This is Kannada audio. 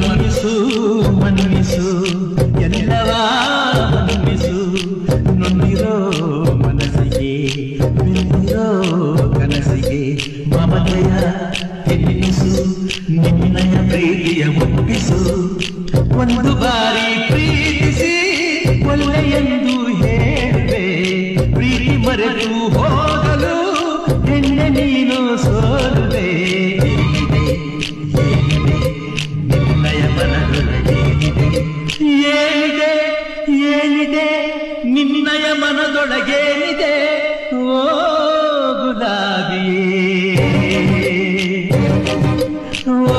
ಮನ್ನಿಸು ಮನ್ನಿಸು ಎಲ್ಲವ ಮನ್ನಿಸು ನೊಂದಿರೋ ಮನಸ್ಸಿಗೆ ಬೆಂದಿರೋ ಕನಸಿಗೆ ಮಮತೆಯ ತಿನ್ನಿಸು ನಿನ್ನಯ ಪ್ರೀತಿಯ ಒಪ್ಪಿಸು ಒಂದು ಬಾರಿ ಪ್ರೀತಿಸಿ ಒಳ್ಳೆಯೆಂದು ಹೇಳಿದೆ ಪ್ರೀತಿ ಮರೆತು ಹೋಗಲು ಹೆಣ್ಣೆ ನೀನು ಸೋಲುವೆ ನಿನ್ನಯ ಮನದೊಳಗೇನಿದೆ ಏನಿದೆ ಏನಿದೆ ನಿನ್ನಯ ಮನದೊಳಗೇನಿದೆ ಓ ಗುಲಾಬಿಯೇ ಓ